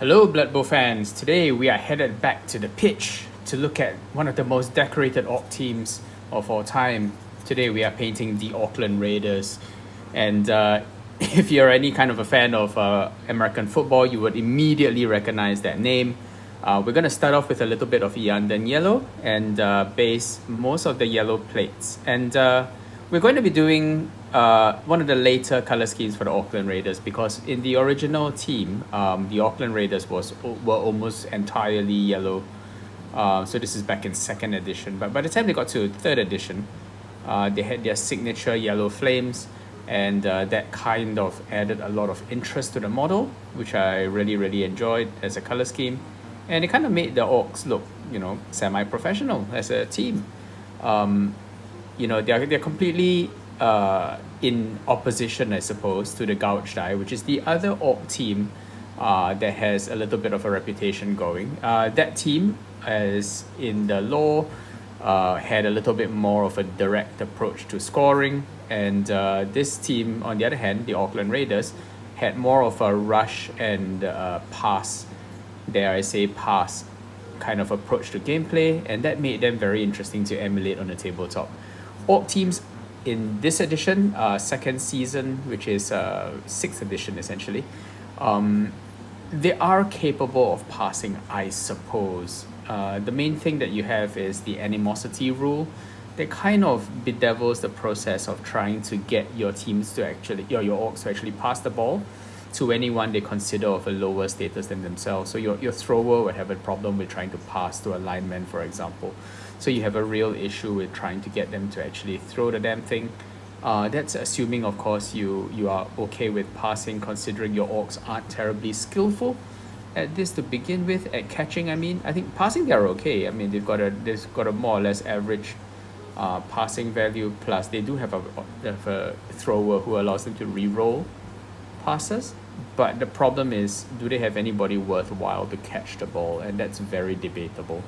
Hello Blood Bowl fans, today we are headed back to the pitch to look at one of the most decorated Orc teams of all time. Today we are painting the Orcland Raiders, and if you're any kind of a fan of American football, you would immediately recognize that name. We're going to start off with a little bit of Iyanden Yellow and base most of the yellow plates, and we're going to be doing one of the later color schemes for the Orcland Raiders, because in the original team, the Orcland Raiders were almost entirely yellow. So this is back in 2nd edition, but by the time they got to 3rd edition, they had their signature yellow flames, and that kind of added a lot of interest to the model, which I really enjoyed as a color scheme, and it kind of made the Orcs look, semi-professional as a team. They're completely in opposition, I suppose, to the Gouged Eye, which is the other Orc team that has a little bit of a reputation going. That team, as in the lore, had a little bit more of a direct approach to scoring, and this team, on the other hand, the Orcland Raiders, had more of a rush and pass kind of approach to gameplay, and that made them very interesting to emulate on the tabletop. Orc teams in this edition, 2nd season, which is 6th edition essentially, they are capable of passing, I suppose. The main thing that you have is the animosity rule that kind of bedevils the process of trying to get your teams to actually, your Orcs to actually pass the ball to anyone they consider of a lower status than themselves. So your thrower would have a problem with trying to pass to a lineman, for example. So you have a real issue with trying to get them to actually throw the damn thing. That's assuming, of course, you are okay with passing, considering your Orcs aren't terribly skillful at this to begin with. At catching, I think passing they're okay. They've got a more or less average passing value, plus they do have a thrower who allows them to re-roll passes. But the problem is, do they have anybody worthwhile to catch the ball? And that's very debatable.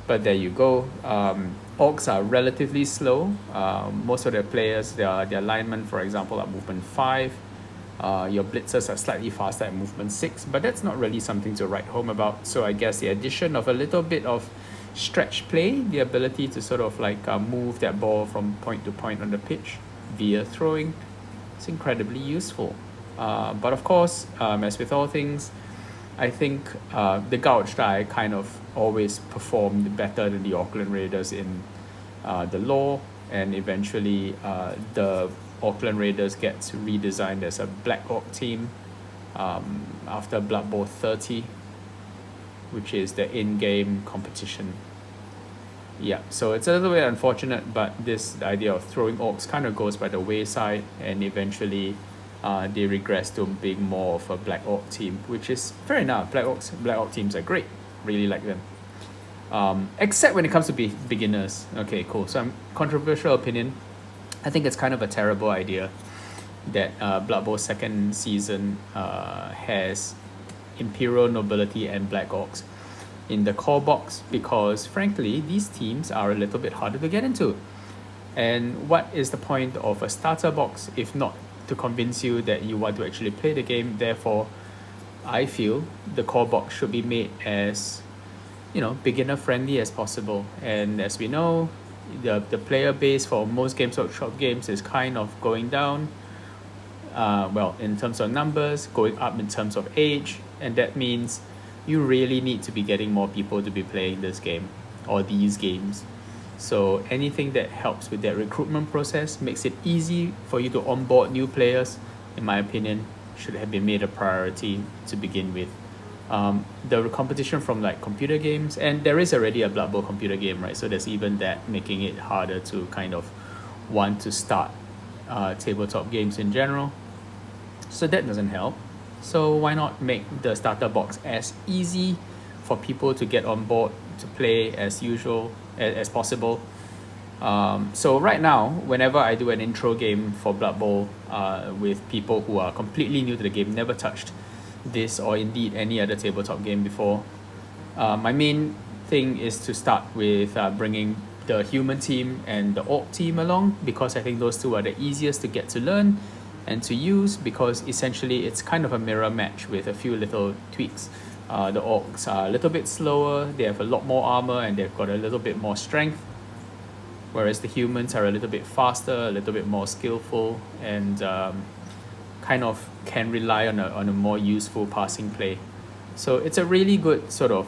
But there you go. Orcs are relatively slow. Most of their players, their linemen, for example, are movement 5. Your blitzers are slightly faster at movement 6, but that's not really something to write home about. So I guess the addition of a little bit of stretch play, the ability to sort of move that ball from point to point on the pitch via throwing, is incredibly useful. But of course, as with all things, I think the Gouged Eye kind of always performed better than the Orcland Raiders in the lore, and eventually the Orcland Raiders gets redesigned as a Black Orc team after Blood Bowl 30, which is the in-game competition. Yeah, so it's a little bit unfortunate, but the idea of throwing Orcs kind of goes by the wayside, and eventually they regress to being more of a Black Orc team, which is fair enough. Black Orc teams are great, really like them. Except when it comes to beginners. Okay, cool. So controversial opinion. I think it's kind of a terrible idea that Blood Bowl 2nd season has Imperial Nobility and Black Orcs in the core box, because frankly these teams are a little bit harder to get into. And what is the point of a starter box if not to convince you that you want to actually play the game? Therefore, I feel the core box should be made as, beginner friendly as possible. And as we know, the player base for most Games Workshop games is kind of going down, in terms of numbers, going up in terms of age, and that means you really need to be getting more people to be playing this game or these games. So anything that helps with that recruitment process, makes it easy for you to onboard new players, in my opinion, should have been made a priority to begin with. The competition from computer games, and there is already a Blood Bowl computer game, right? So there's even that, making it harder to kind of want to start tabletop games in general. So that doesn't help. So why not make the starter box as easy for people to get on board to play as usual as possible. So right now, whenever I do an intro game for Blood Bowl with people who are completely new to the game, never touched this or indeed any other tabletop game before, my main thing is to start with bringing the human team and the Orc team along, because I think those two are the easiest to get to learn and to use, because essentially it's kind of a mirror match with a few little tweaks. The Orcs are a little bit slower, they have a lot more armor, and they've got a little bit more strength. Whereas the humans are a little bit faster, a little bit more skillful, and kind of can rely on a more useful passing play. So it's a really good sort of,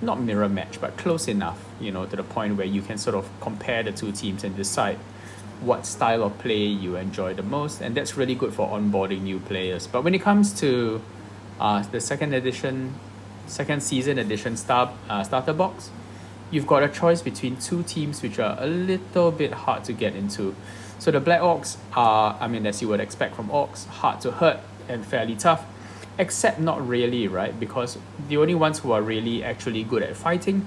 not mirror match, but close enough, you know, to the point where you can sort of compare the two teams and decide what style of play you enjoy the most, and that's really good for onboarding new players. But when it comes to the second season edition starter box, you've got a choice between two teams which are a little bit hard to get into. So the Black Orcs are, I mean, as you would expect from Orcs, hard to hurt and fairly tough, except not really, right? Because the only ones who are really actually good at fighting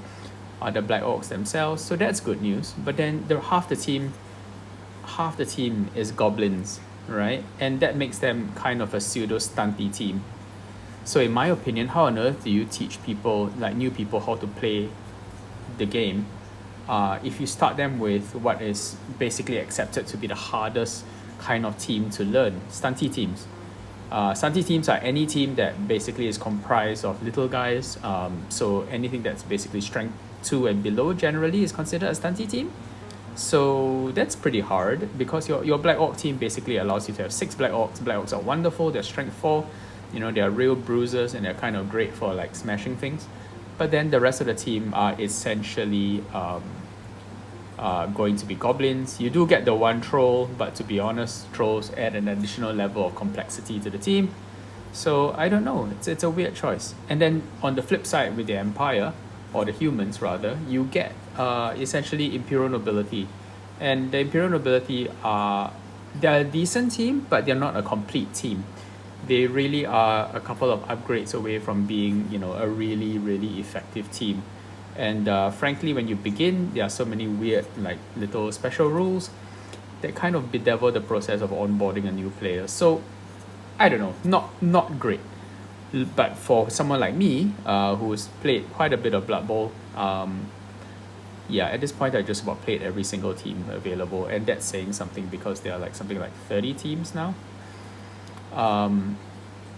are the Black Orcs themselves, so that's good news. But then half the team is goblins, right? And that makes them kind of a pseudo stunty team. So in my opinion, how on earth do you teach people, like new people, how to play the game if you start them with what is basically accepted to be the hardest kind of team to learn, stunty teams? Stunty teams are any team that basically is comprised of little guys, so anything that's basically strength 2 and below generally is considered a stunty team. So that's pretty hard, because your Black Orc team basically allows you to have 6 Black Orcs. Black Orcs are wonderful, they're strength 4, you know, they're real bruisers and they're kind of great for like smashing things. But then the rest of the team are essentially going to be goblins. You do get the one troll, but to be honest, trolls add an additional level of complexity to the team. So I don't know, it's a weird choice. And then on the flip side with the Empire, or the humans rather, you get essentially Imperial Nobility. And the Imperial Nobility they're a decent team, but they're not a complete team. They really are a couple of upgrades away from being, you know, a really, really effective team. And frankly, when you begin, there are so many weird, like, little special rules that kind of bedevil the process of onboarding a new player. So, I don't know, not great. But for someone like me, who's played quite a bit of Blood Bowl, yeah, at this point I just about played every single team available, and that's saying something because there are like something like 30 teams now.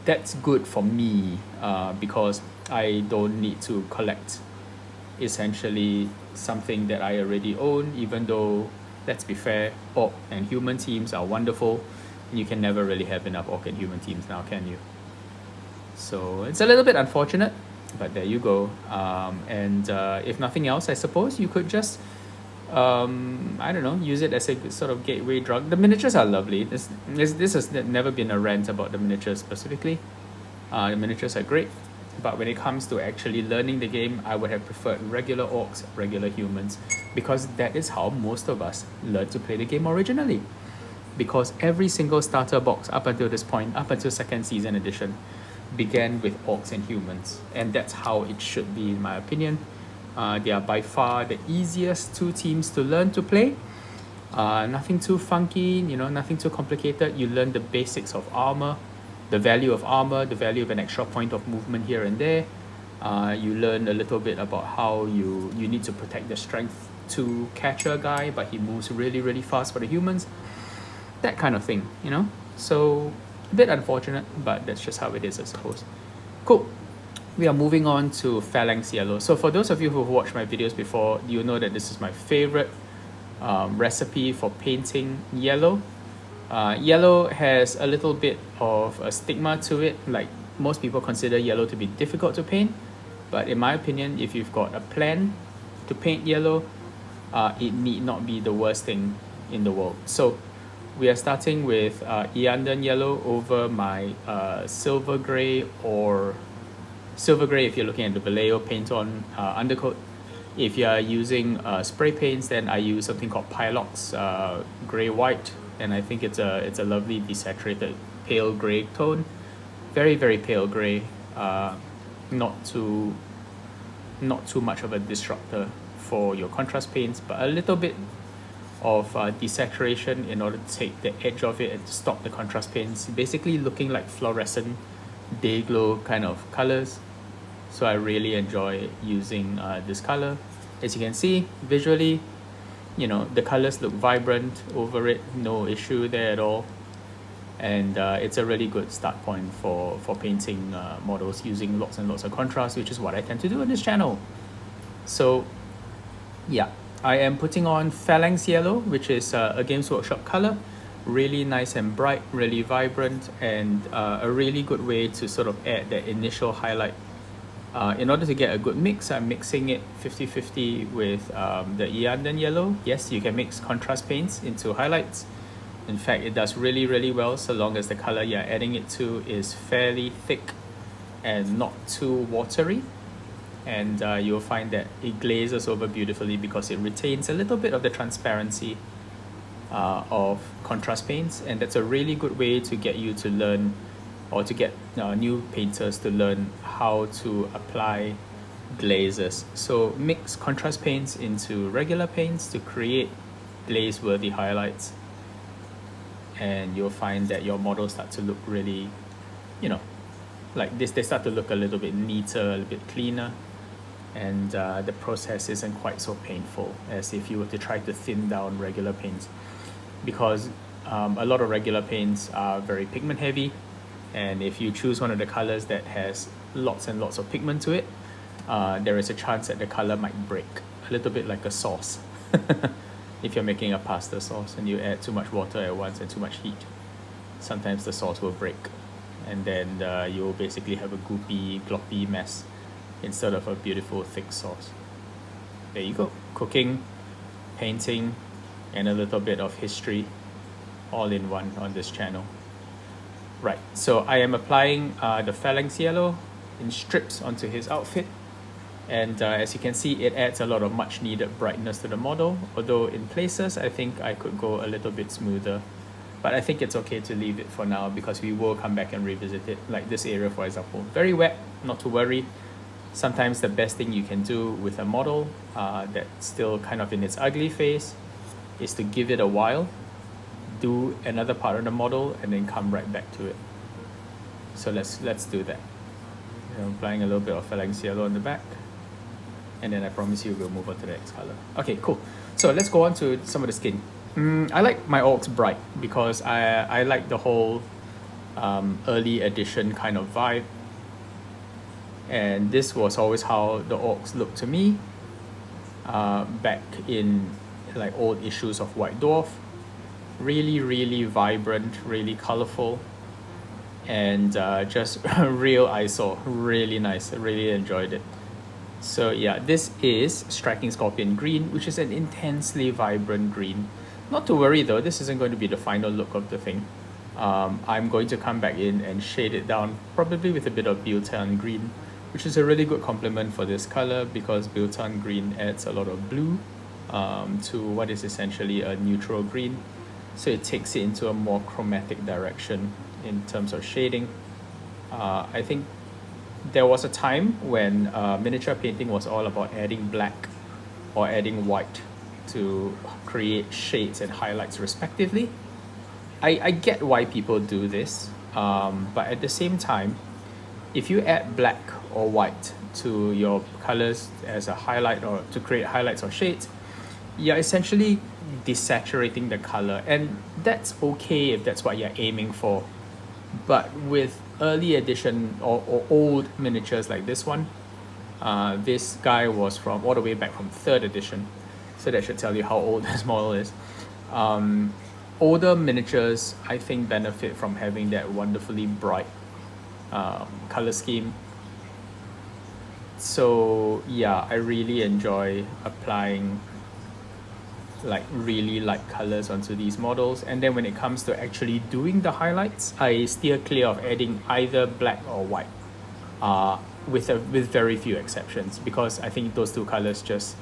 That's good for me because I don't need to collect essentially something that I already own, even though, let's be fair, Orc and human teams are wonderful. You can never really have enough Orc and human teams now, can you? So it's a little bit unfortunate, but there you go. And if nothing else, I suppose you could just I don't know, use it as a sort of gateway drug. The miniatures are lovely. This has never been a rant about the miniatures specifically. The miniatures are great, but when it comes to actually learning the game, I would have preferred regular Orcs, regular humans, because that is how most of us learned to play the game originally. Because every single starter box up until this point, up until second season edition, began with Orcs and humans, and that's how it should be, in my opinion. They are by far the easiest two teams to learn to play. Nothing too funky, you know, nothing too complicated. You learn the basics of armor, the value of armor, the value of an extra point of movement here and there. You learn a little bit about how you need to protect the strength to catcher guy, but he moves really, really fast for the humans. That kind of thing, you know? So, a bit unfortunate, but that's just how it is, I suppose. Cool. We are moving on to Phalanx Yellow. So for those of you who have watched my videos before, you know that this is my favorite recipe for painting yellow. Yellow has a little bit of a stigma to it, like most people consider yellow to be difficult to paint, but in my opinion, if you've got a plan to paint yellow, it need not be the worst thing in the world. So we are starting with Iyanden Yellow over my silver grey, or silver grey if you're looking at the Vallejo paint on undercoat. If you are using spray paints, then I use something called Pylox grey white, and I think it's a lovely desaturated pale grey tone, very, very pale grey, not too much of a disruptor for your contrast paints, but a little bit of desaturation in order to take the edge of it and to stop the contrast paints, basically looking like fluorescent day glow kind of colors. So I really enjoy using this color. As you can see visually, you know, the colors look vibrant over it, no issue there at all. And it's a really good start point for painting models using lots and lots of contrast, which is what I tend to do on this channel. So yeah, I am putting on Phalanx Yellow, which is a Games Workshop color. Really nice and bright, really vibrant, and a really good way to sort of add that initial highlight. In order to get a good mix, I'm mixing it 50-50 with the Iyanden Yellow. Yes, you can mix contrast paints into highlights. In fact, it does really, really well so long as the color you're adding it to is fairly thick and not too watery. And you'll find that it glazes over beautifully because it retains a little bit of the transparency of contrast paints, and that's a really good way to get you to learn, or to get new painters to learn how to apply glazes. So mix contrast paints into regular paints to create glaze-worthy highlights, and you'll find that your models start to look really, you know, like this. They start to look a little bit neater, a little bit cleaner, and the process isn't quite so painful as if you were to try to thin down regular paints, because a lot of regular paints are very pigment heavy, and if you choose one of the colors that has lots and lots of pigment to it, there is a chance that the color might break, a little bit like a sauce. If you're making a pasta sauce and you add too much water at once and too much heat, sometimes the sauce will break, and then you'll basically have a goopy, gloppy mess instead of a beautiful thick sauce. There you go. Cooking, painting, and a little bit of history all in one on this channel. Right, so I am applying the Phalanx Yellow in strips onto his outfit, and as you can see, it adds a lot of much needed brightness to the model, although in places I think I could go a little bit smoother, but I think it's okay to leave it for now because we will come back and revisit it, like this area for example. Very wet, not to worry. Sometimes the best thing you can do with a model that's still kind of in its ugly phase is to give it a while, do another part of the model, and then come right back to it. So let's do that. I'm applying a little bit of Phalanx Yellow on the back, and then I promise you we'll move on to the next color. Okay, cool. So let's go on to some of the skin. I like my Orcs bright because I like the whole early edition kind of vibe, and this was always how the Orcs looked to me back in like old issues of White Dwarf. Really, really vibrant, really colorful, and just real eyesore. Really nice. I really enjoyed it. So yeah, this is Striking Scorpion Green, which is an intensely vibrant green. Not to worry though, this isn't going to be the final look of the thing. I'm going to come back in and shade it down, probably with a bit of Biltan Green, which is a really good complement for this color because Biltan Green adds a lot of blue to what is essentially a neutral green. So it takes it into a more chromatic direction in terms of shading. I think there was a time when miniature painting was all about adding black or adding white to create shades and highlights respectively. I get why people do this, but at the same time, if you add black or white to your colors as a highlight or to create highlights or shades, you're essentially desaturating the color, and that's okay if that's what you're aiming for. But with early edition or old miniatures like this one, this guy was from all the way back from 3rd edition, so that should tell you how old this model is. Older miniatures I think benefit from having that wonderfully bright color scheme. So yeah, I really enjoy applying like really light colors onto these models, and then when it comes to actually doing the highlights, I steer clear of adding either black or white, with very few exceptions, because I think those two colors just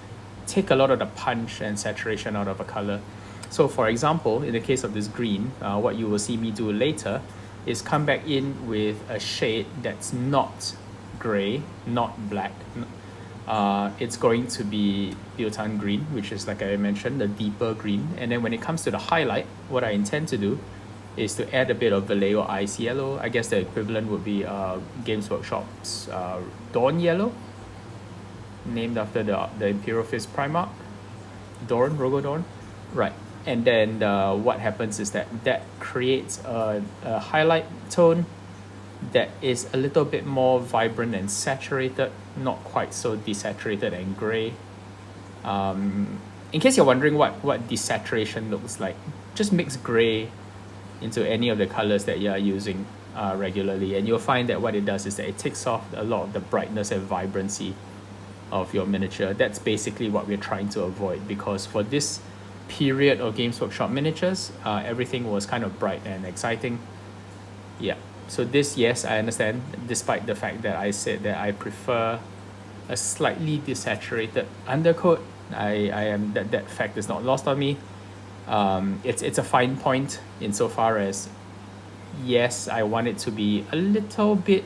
take a lot of the punch and saturation out of a color. So for example, in the case of this green, what you will see me do later is come back in with a shade that's not gray, not black. It's going to be Biltan Green, which is, like I mentioned, the deeper green. And then when it comes to the highlight, what I intend to do is to add a bit of Vallejo Air Yellow. I guess the equivalent would be Games Workshop's Dawn Yellow, named after the Imperial Fist Primarch, Dorn, Rogodorn. Right. And then what happens is that creates a highlight tone that is a little bit more vibrant and saturated, not quite so desaturated and gray. In case you're wondering what desaturation looks like, just mix gray into any of the colors that you're using regularly, and you'll find that what it does is that it takes off a lot of the brightness and vibrancy of your miniature. That's basically what we're trying to avoid, because for this period of Games Workshop miniatures, everything was kind of bright and exciting. Yeah, so this, yes, I understand, despite the fact that I said that I prefer a slightly desaturated undercoat, that fact is not lost on me. It's a fine point insofar as, yes, I want it to be a little bit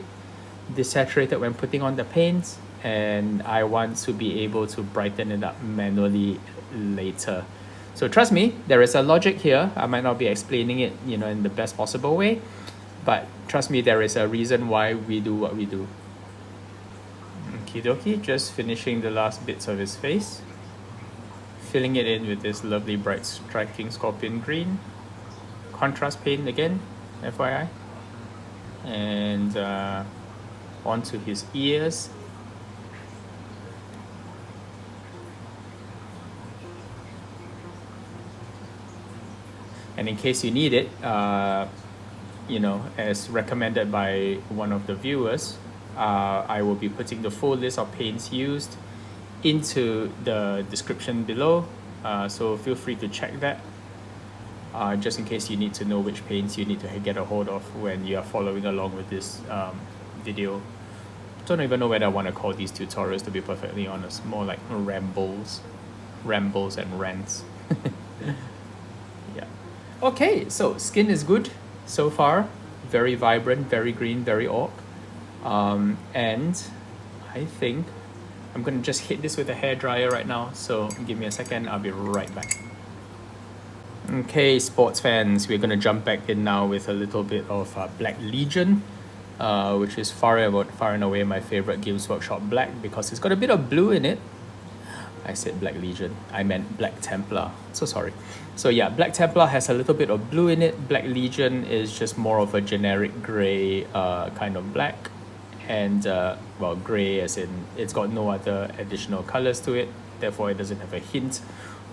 desaturated when putting on the paints, and I want to be able to brighten it up manually later. So trust me, there is a logic here. I might not be explaining it, in the best possible way, but trust me, there is a reason why we do what we do. Okie dokie, just finishing the last bits of his face, filling it in with this lovely bright striking scorpion green, contrast paint again, FYI, and onto his ears. And in case you need it, as recommended by one of the viewers, I will be putting the full list of paints used into the description below, so feel free to check that, just in case you need to know which paints you need to get a hold of when you are following along with this video. Don't even know whether I want to call these tutorials, to be perfectly honest, more like rambles and rants. Yeah. Okay, so skin is good so far, very vibrant, very green, very orc, and I think I'm gonna just hit this with a hairdryer right now, so give me a second, I'll be right back. Okay, sports fans, we're gonna jump back in now with a little bit of Black Legion, which is far and away my favorite Games Workshop black, because it's got a bit of blue in it. I said Black Legion, I meant Black Templar, so sorry. So yeah, Black Templar has a little bit of blue in it. Black Legion is just more of a generic grey kind of black, and well, grey as in it's got no other additional colors to it, therefore it doesn't have a hint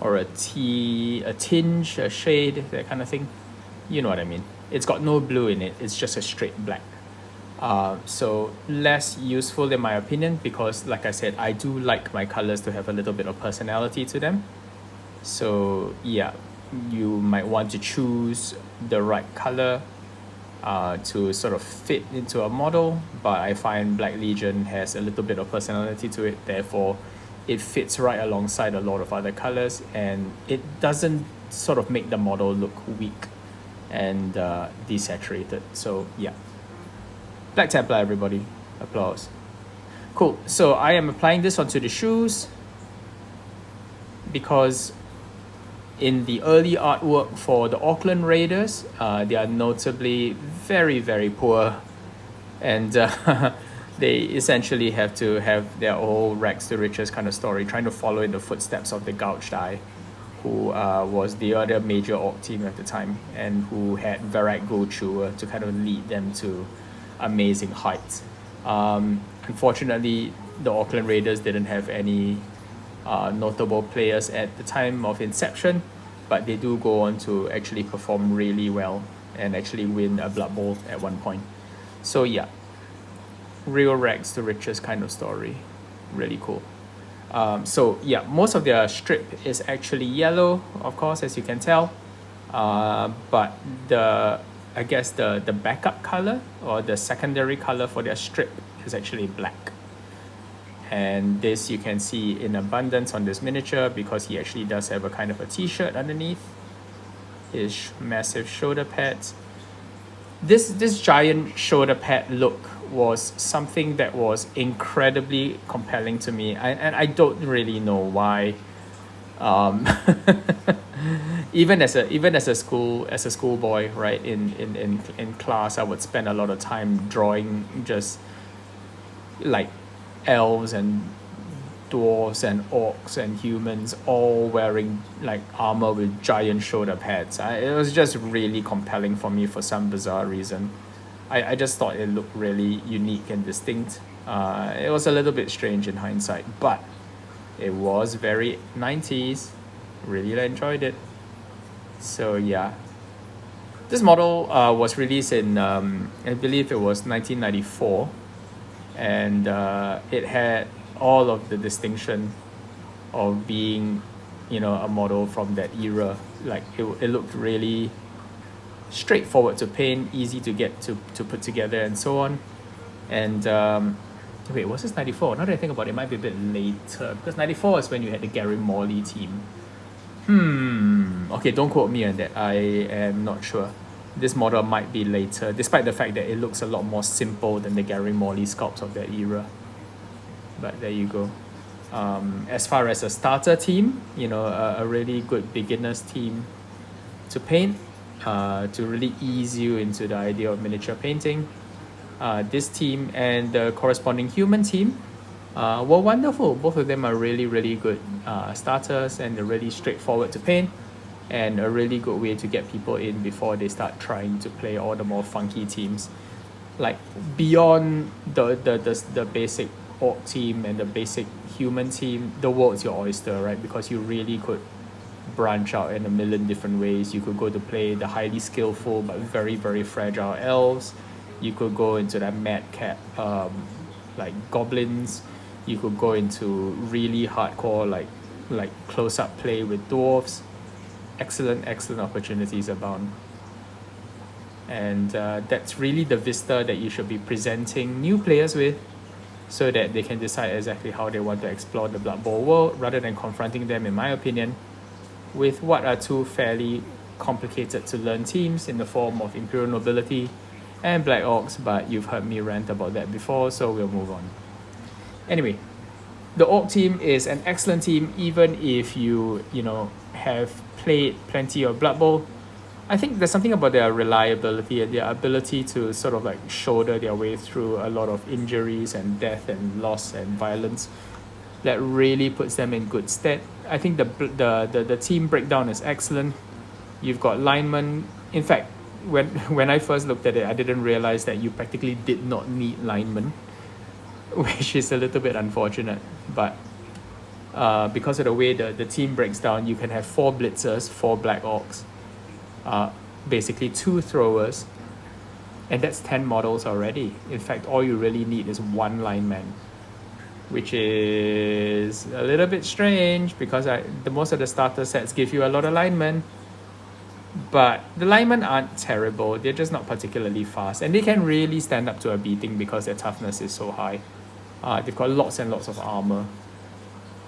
or a tinge, a shade, that kind of thing. You know what I mean. It's got no blue in it, it's just a straight black. So less useful in my opinion, because like I said, I do like my colors to have a little bit of personality to them. So yeah, you might want to choose the right color to sort of fit into a model, but I find Black Legion has a little bit of personality to it, therefore it fits right alongside a lot of other colors, and it doesn't sort of make the model look weak and desaturated. So yeah, Black Templar, everybody, applause. Cool, so I am applying this onto the shoes because in the early artwork for the Orcland Raiders, they are notably very, very poor, and they essentially have to have their whole rags to riches kind of story, trying to follow in the footsteps of the Gouged Eye, who was the other major orc team at the time, and who had Varak Gochua to kind of lead them to amazing heights. Unfortunately, the Orcland Raiders didn't have any notable players at the time of inception, but they do go on to actually perform really well and actually win a Blood Bowl at one point. So yeah, real rags to riches kind of story, really cool. So yeah, most of their strip is actually yellow, of course, as you can tell, but I guess the backup color or the secondary color for their strip is actually black. And this you can see in abundance on this miniature, because he actually does have a kind of a t-shirt underneath his massive shoulder pads. This giant shoulder pad look was something that was incredibly compelling to me, and I don't really know why. Even as a schoolboy, right, in class, I would spend a lot of time drawing just like elves and dwarves and orcs and humans all wearing like armor with giant shoulder pads. It was just really compelling for me for some bizarre reason. I just thought it looked really unique and distinct. It was a little bit strange in hindsight, but it was very 90s. Really enjoyed it. So yeah. This model was released in, I believe it was 1994. And it had all of the distinction of being, you know, a model from that era. Like it looked really straightforward to paint, easy to get to put together and so on. And wait, was this 94? Now that I think about it, it might be a bit later, because 94 is when you had the Gary Morley team. Okay, don't quote me on that. I am not sure. This model might be later, despite the fact that it looks a lot more simple than the Gary Morley sculpts of that era. But there you go. As far as a starter team, you know, a really good beginner's team to paint, to really ease you into the idea of miniature painting. This team and the corresponding human team were wonderful. Both of them are really, really good starters, and they're really straightforward to paint, and a really good way to get people in before they start trying to play all the more funky teams. Like beyond the basic orc team and the basic human team, the world's your oyster, right? Because you really could branch out in a million different ways. You could go to play the highly skillful but very, very fragile elves. You could go into that madcap like goblins. You could go into really hardcore like close-up play with dwarves. Excellent opportunities abound. And that's really the vista that you should be presenting new players with, so that they can decide exactly how they want to explore the Blood Bowl world, rather than confronting them, in my opinion, with what are two fairly complicated to learn teams in the form of Imperial Nobility and Black Orcs. But you've heard me rant about that before, so we'll move on. Anyway, the Orc team is an excellent team, even if you know, have played plenty of Blood Bowl. I think there's something about their reliability and their ability to sort of like shoulder their way through a lot of injuries and death and loss and violence that really puts them in good stead. I think the team breakdown is excellent. You've got linemen. In fact, when I first looked at it, I didn't realize that you practically did not need linemen, which is a little bit unfortunate. But because of the way the team breaks down, you can have 4 blitzers, 4 Black Orcs, basically 2 throwers, and that's 10 models already. In fact, all you really need is 1 lineman, which is a little bit strange because the most of the starter sets give you a lot of linemen, but the linemen aren't terrible. They're just not particularly fast, and they can really stand up to a beating because their toughness is so high. They've got lots and lots of armor,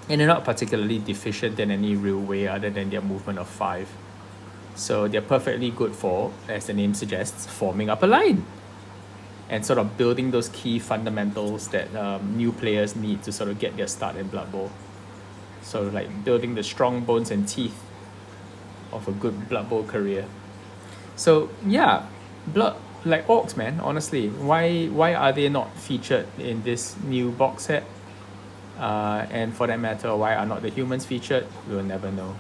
and they're not particularly deficient in any real way other than their movement of 5. So they're perfectly good for, as the name suggests, forming up a line and sort of building those key fundamentals that new players need to sort of get their start in Blood Bowl. So like building the strong bones and teeth of a good Blood Bowl career. So yeah, like Orcs, man, honestly, why are they not featured in this new box set? And for that matter, why are not the humans featured? We'll never know.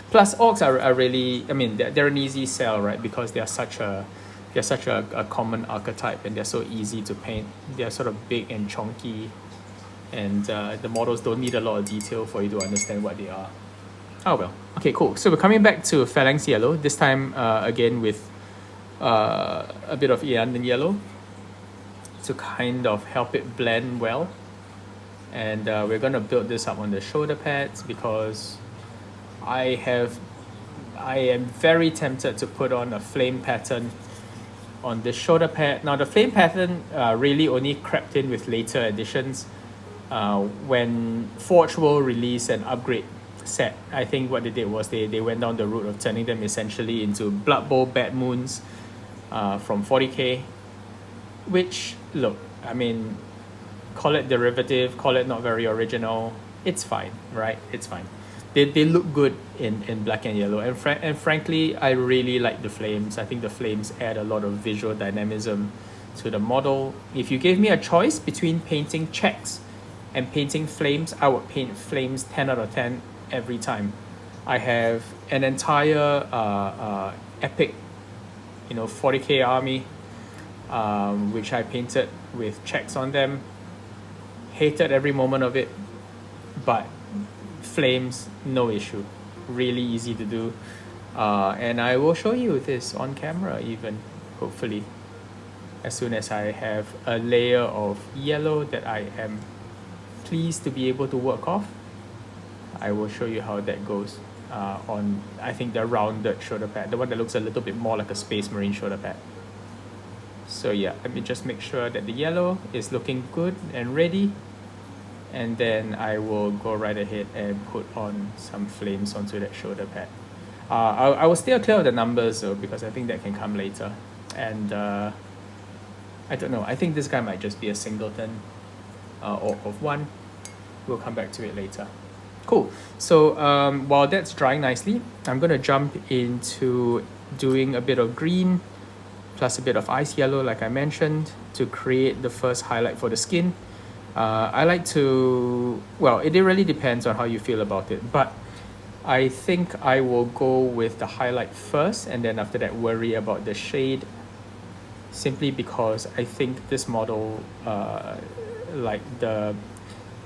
Plus, Orcs are really, I mean, they're an easy sell, right? Because they're such a common archetype, and they're so easy to paint. They're sort of big and chunky, and the models don't need a lot of detail for you to understand what they are. Oh well. Okay, cool. So we're coming back to Phalanx Yellow, this time again with a bit of Iyanden Yellow to kind of help it blend well. And we're going to build this up on the shoulder pads because I am very tempted to put on a flame pattern on this shoulder pad. Now the flame pattern really only crept in with later editions. When Forge World released an upgrade set, I think what they did was they went down the route of turning them essentially into Blood Bowl Bad Moons from 40k, which, look, I mean, call it derivative, call it not very original, it's fine, right? It's fine. They look good in black and yellow, and frankly, I really like the flames. I think the flames add a lot of visual dynamism to the model. If you gave me a choice between painting checks and painting flames, I would paint flames 10 out of 10 every time. I have an entire epic, 40k army, which I painted with checks on them. Hated every moment of it, but flames, no issue. Really easy to do. And I will show you this on camera even, hopefully. As soon as I have a layer of yellow that I am pleased to be able to work off, I will show you how that goes on, I think, the rounded shoulder pad, the one that looks a little bit more like a Space Marine shoulder pad. So yeah, let me just make sure that the yellow is looking good and ready, and then I will go right ahead and put on some flames onto that shoulder pad. I will steer clear of the numbers though, because I think that can come later. And I don't know, I think this guy might just be a singleton orc of 1. We'll come back to it later. Cool. So while that's drying nicely, I'm going to jump into doing a bit of green plus a bit of ice yellow, like I mentioned, to create the first highlight for the skin. I like to, well, it really depends on how you feel about it, but I think I will go with the highlight first, and then after that worry about the shade, simply because I think this model, like the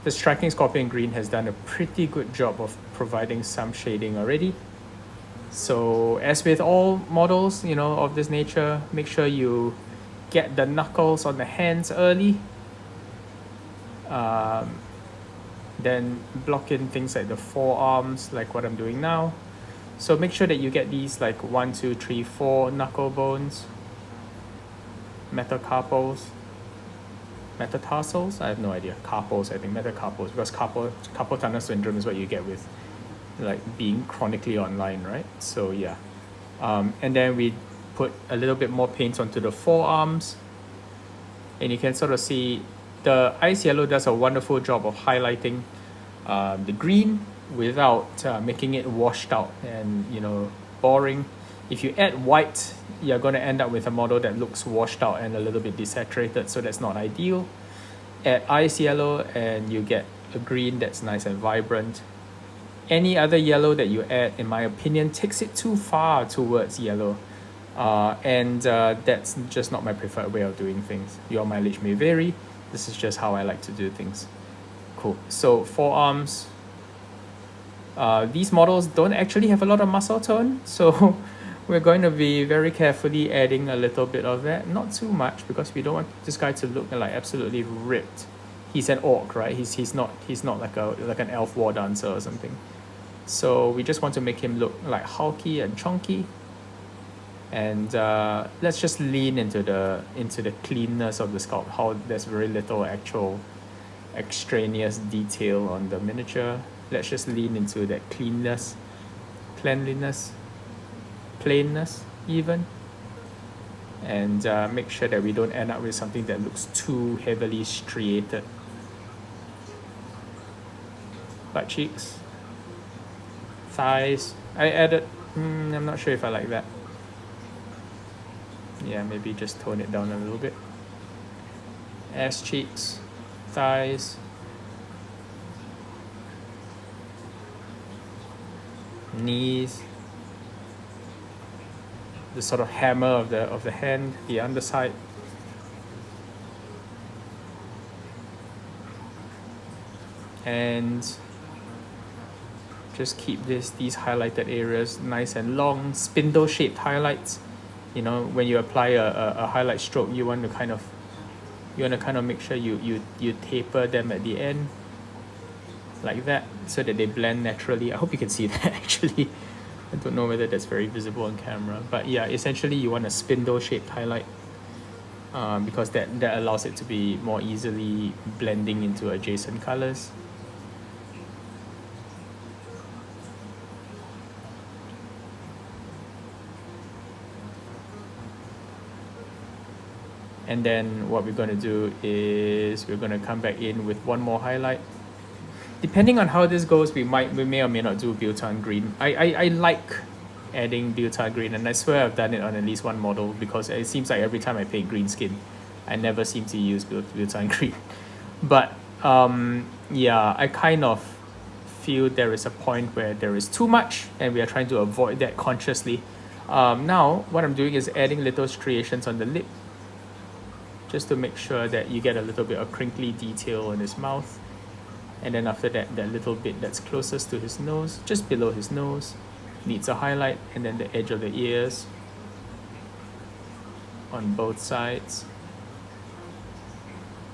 Striking Scorpion Green, has done a pretty good job of providing some shading already. So as with all models, of this nature, make sure you get the knuckles on the hands early. Then block in things like the forearms, like what I'm doing now. So make sure that you get these like 1, 2, 3, 4 knuckle bones, metacarpals, metatarsals, I have no idea, carpals, I think, metacarpals, because carpal tunnel syndrome is what you get with like being chronically online, right? So yeah, and then we put a little bit more paint onto the forearms, and you can sort of see the ice yellow does a wonderful job of highlighting the green without making it washed out and boring. If you add white, you're going to end up with a model that looks washed out and a little bit desaturated, so that's not ideal. Add ice yellow and you get a green that's nice and vibrant. Any other yellow that you add, in my opinion, takes it too far towards yellow, and that's just not my preferred way of doing things. Your mileage may vary. This is just how I like to do things. Cool. So forearms, these models don't actually have a lot of muscle tone, so we're going to be very carefully adding a little bit of that, not too much, because we don't want this guy to look like absolutely ripped. He's an orc, right? He's not like an elf war dancer or something. So we just want to make him look like hulky and chunky. And let's just lean into the cleanness of the sculpt, how there's very little actual extraneous detail on the miniature. Let's just lean into that cleanness, cleanliness, plainness even, and make sure that we don't end up with something that looks too heavily striated. Butt cheeks, thighs, I added, I'm not sure if I like that. Yeah, maybe just tone it down a little bit. Ass cheeks, thighs, knees, the sort of hammer of the hand, the underside. And just keep these highlighted areas nice and long, spindle shaped highlights. When you apply a highlight stroke, you want to kind of make sure you taper them at the end like that, so that they blend naturally. I hope you can see that actually. I don't know whether that's very visible on camera, but yeah, essentially you want a spindle shaped highlight, because that allows it to be more easily blending into adjacent colors. And then what we're going to do is we're going to come back in with one more highlight. Depending on how this goes, we may or may not do Biltan green. I like adding Biltan green, and I swear I've done it on at least one model, because it seems like every time I paint green skin, I never seem to use Biltan green. But Yeah, I kind of feel there is a point where there is too much and we are trying to avoid that consciously. Now, what I'm doing is adding little striations on the lip just to make sure that you get a little bit of crinkly detail in his mouth. And then after that, that little bit that's closest to his nose, just below his nose, needs a highlight, and then the edge of the ears on both sides.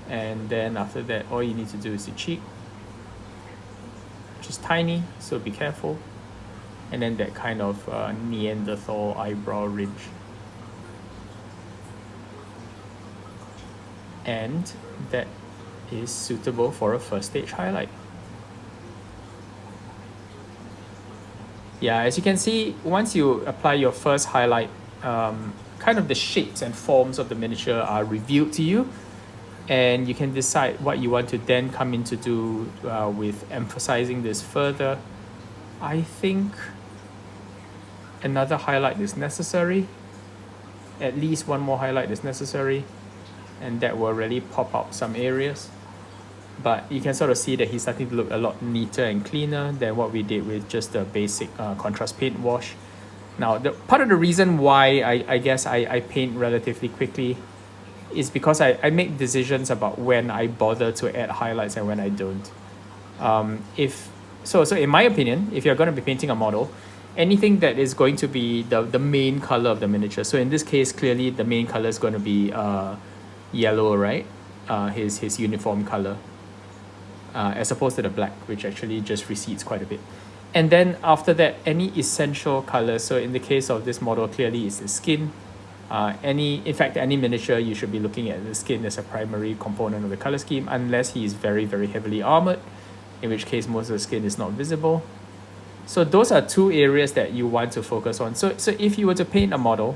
And then after that, all you need to do is the cheek, which is tiny, so be careful. And then that kind of Neanderthal eyebrow ridge. And that is suitable for a first stage highlight. Yeah, as you can see, once you apply your first highlight, kind of the shapes and forms of the miniature are revealed to you, and you can decide what you want to then come in to do with emphasizing this further. I think another highlight is necessary. At least one more highlight is necessary, and that will really pop out some areas. But you can sort of see that he's starting to look a lot neater and cleaner than what we did with just the basic contrast paint wash. Now, part of the reason why I guess I paint relatively quickly is because I make decisions about when I bother to add highlights and when I don't. So in my opinion, if you're going to be painting a model, anything that is going to be the main color of the miniature. So in this case, clearly the main color is going to be yellow, right? His uniform color. As opposed to the black, which actually just recedes quite a bit. And then after that, any essential color. So in the case of this model, clearly it's the skin. In fact, any miniature, you should be looking at the skin as a primary component of the color scheme, unless he is very, very heavily armored, in which case most of the skin is not visible. So those are two areas that you want to focus on. So if you were to paint a model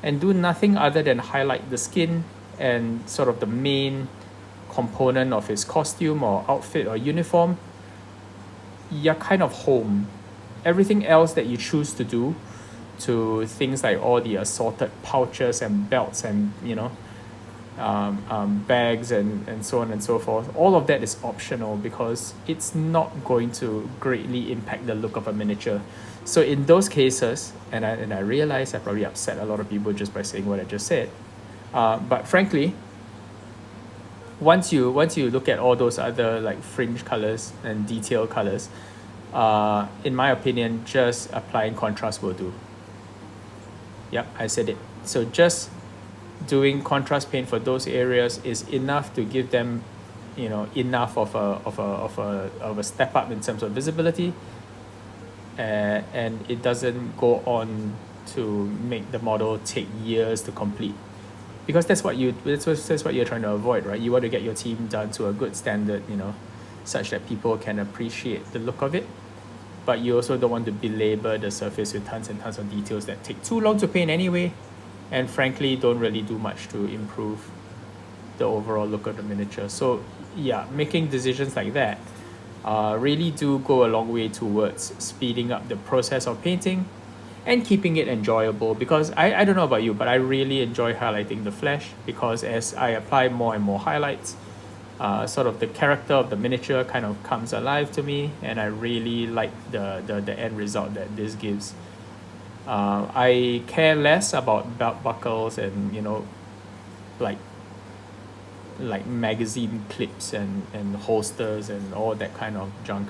and do nothing other than highlight the skin and sort of the main component of his costume or outfit or uniform, you're kind of home. Everything else that you choose to do, to things like all the assorted pouches and belts and bags and so on and so forth, all of that is optional because it's not going to greatly impact the look of a miniature. So in those cases, and I realize I probably upset a lot of people just by saying what I just said, but frankly, once you look at all those other like fringe colors and detail colors, in my opinion, just applying contrast will do. Yep, I said it. So just doing contrast paint for those areas is enough to give them, enough of a step up in terms of visibility, and it doesn't go on to make the model take years to complete. Because that's what you're trying to avoid, right? You want to get your team done to a good standard, such that people can appreciate the look of it. But you also don't want to belabor the surface with tons and tons of details that take too long to paint anyway, and frankly don't really do much to improve the overall look of the miniature. So yeah, making decisions like that really do go a long way towards speeding up the process of painting and keeping it enjoyable. Because I don't know about you, but I really enjoy highlighting the flesh, because as I apply more and more highlights, sort of the character of the miniature kind of comes alive to me, and I really like the end result that this gives. I care less about belt buckles and like magazine clips and holsters and all that kind of junk.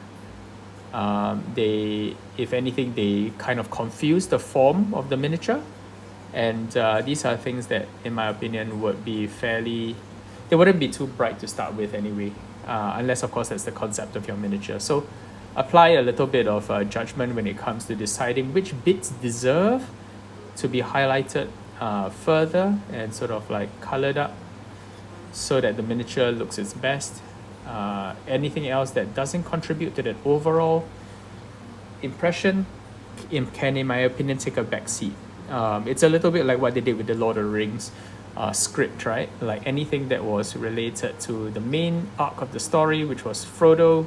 If anything, they kind of confuse the form of the miniature, and these are things that, in my opinion, they wouldn't be too bright to start with anyway, unless of course that's the concept of your miniature. So apply a little bit of judgment when it comes to deciding which bits deserve to be highlighted further and sort of like colored up so that the miniature looks its best. Anything else that doesn't contribute to that overall impression can, in my opinion, take a back seat. It's a little bit like what they did with the Lord of the Rings script, right? Like anything that was related to the main arc of the story, which was Frodo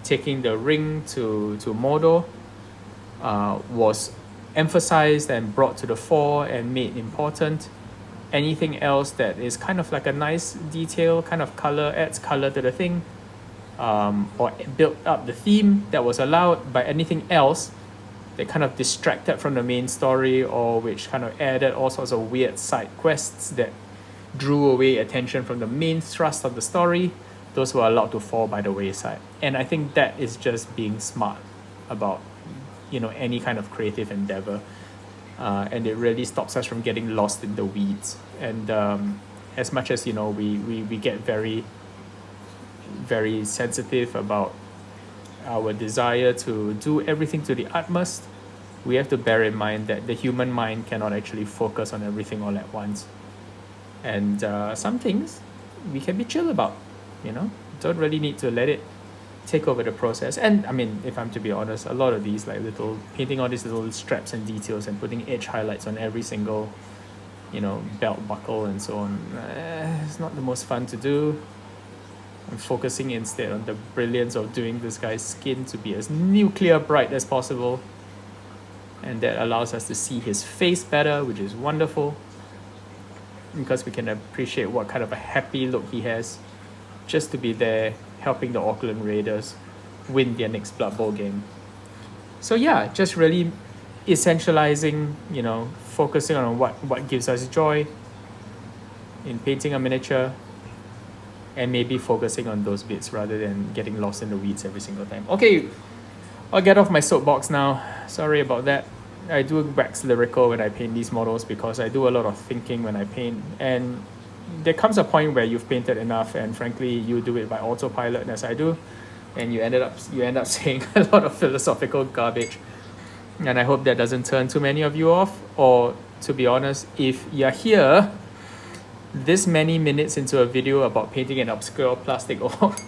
taking the ring to Mordor, was emphasized and brought to the fore and made important. Anything else that is kind of like a nice detail, kind of color, adds color to the thing, or built up the theme that was allowed by anything else that kind of distracted from the main story, or which kind of added all sorts of weird side quests that drew away attention from the main thrust of the story, those were allowed to fall by the wayside. And I think that is just being smart about, you know, any kind of creative endeavor. And it really stops us from getting lost in the weeds. And as much as, you know, we get very, very sensitive about our desire to do everything to the utmost, we have to bear in mind that the human mind cannot actually focus on everything all at once. And some things we can be chill about, you know, don't really need to let it take over the process. And I mean, if I'm to be honest, a lot of these, like little painting all these little straps and details and putting edge highlights on every single, you know, belt buckle and so on, it's not the most fun to do. I'm focusing instead on the brilliance of doing this guy's skin to be as nuclear bright as possible, and that allows us to see his face better, which is wonderful, because we can appreciate what kind of a happy look he has just to be there helping the Orcland Raiders win their next Blood Bowl game. So yeah, just really essentializing, you know, focusing on what gives us joy in painting a miniature, and maybe focusing on those bits rather than getting lost in the weeds every single time. Okay, I'll get off my soapbox now. Sorry about that. I do wax lyrical when I paint these models because I do a lot of thinking when I paint, and there comes a point where you've painted enough, and frankly you do it by autopilot as I do, and you end up saying a lot of philosophical garbage. And I hope that doesn't turn too many of you off, or to be honest, if you're here this many minutes into a video about painting an obscure plastic orc,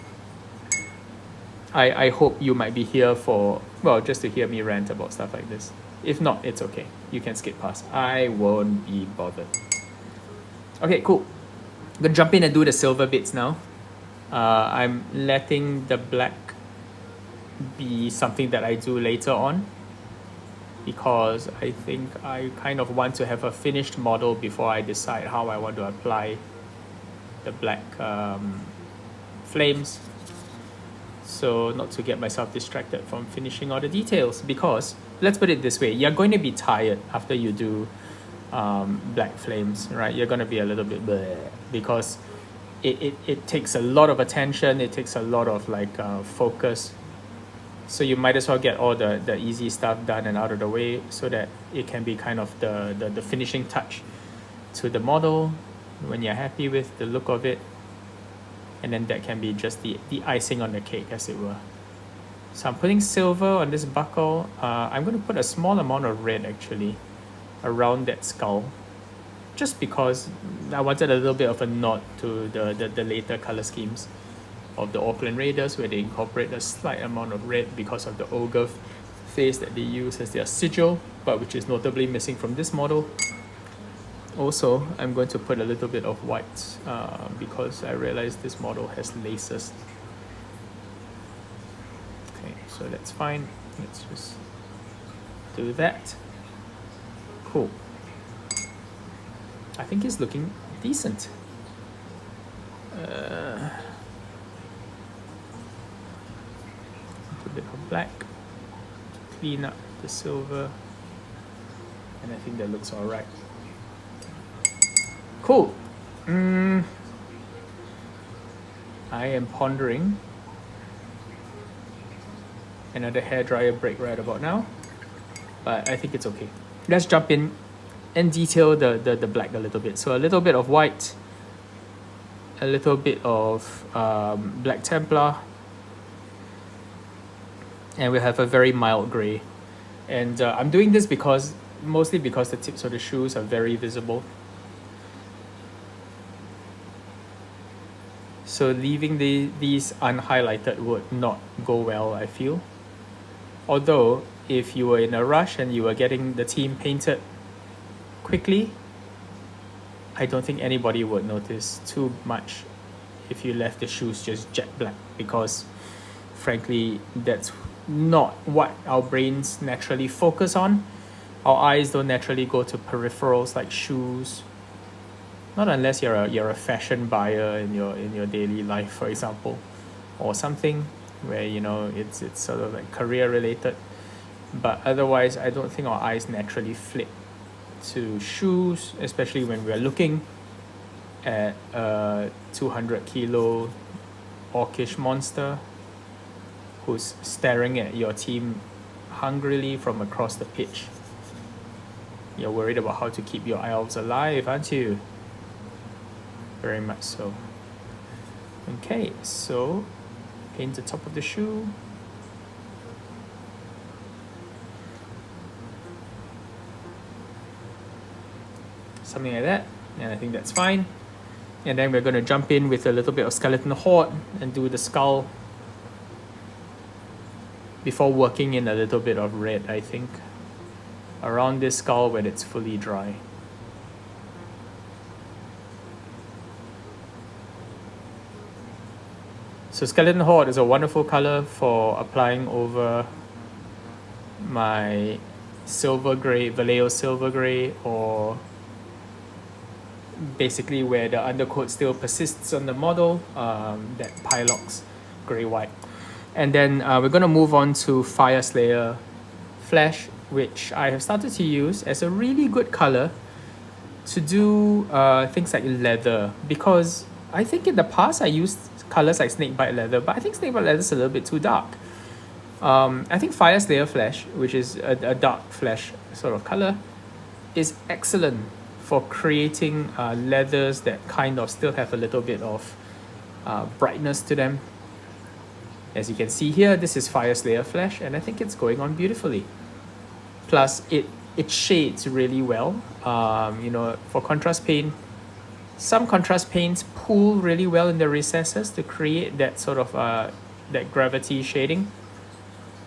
I hope you might be here for, well, just to hear me rant about stuff like this. If not, it's okay. You can skip past. I won't be bothered. Okay, cool. I'm gonna jump in and do the silver bits now. I'm letting the black be something that I do later on, because I think I kind of want to have a finished model before I decide how I want to apply the black flames. So not to get myself distracted from finishing all the details, because let's put it this way, you're going to be tired after you do black flames, right? You're going to be a little bit bleh, because it takes a lot of attention, it takes a lot of like focus. So you might as well get all the easy stuff done and out of the way, so that it can be kind of the finishing touch to the model when you're happy with the look of it. And then that can be just the icing on the cake, as it were. So I'm putting silver on this buckle. I'm going to put a small amount of red actually around that skull, just because I wanted a little bit of a nod to the later color schemes of the Orcland Raiders, where they incorporate a slight amount of red because of the ogre face that they use as their sigil, but which is notably missing from this model. Also, I'm going to put a little bit of white because I realized this model has laces. Okay, so that's fine. Let's just do that. Cool. I think it's looking decent. A bit of black to clean up the silver, and I think that looks all right. Cool. I am pondering another hairdryer break right about now, but I think it's okay. Let's jump in and detail the black a little bit. So a little bit of white, a little bit of black Templar, and we have a very mild gray. And I'm doing this mostly because the tips of the shoes are very visible. So leaving these unhighlighted would not go well, I feel. Although, if you were in a rush and you were getting the team painted quickly, I don't think anybody would notice too much if you left the shoes just jet black, because frankly, that's not what our brains naturally focus on. Our eyes don't naturally go to peripherals like shoes. Not unless you're a fashion buyer in your daily life, for example. or something, where you know it's sort of like career related. But otherwise, I don't think our eyes naturally flip to shoes, especially when we're looking at a 200 kilo orcish monster who's staring at your team hungrily from across the pitch. You're worried about how to keep your elves alive, aren't you? Very much so. Okay, so paint the top of the shoe. Something like that, and I think that's fine. And then we're going to jump in with a little bit of skeleton horde and do the skull before working in a little bit of red, I think, around this skull when it's fully dry. So skeleton horde is a wonderful color for applying over my silver gray, Vallejo silver gray, or basically where the undercoat still persists on the model, that Pylox gray-white. And then we're going to move on to Fireslayer Flesh, which I have started to use as a really good color to do things like leather, because I think in the past I used colors like snakebite leather, but I think snakebite leather is a little bit too dark. I think Fireslayer Flesh, which is a dark flesh sort of color, is excellent for creating leathers that kind of still have a little bit of brightness to them. As you can see here, this is Fireslayer Flesh, and I think it's going on beautifully. Plus, it shades really well. You know, for contrast paint, some contrast paints pull really well in the recesses to create that sort of that gravity shading.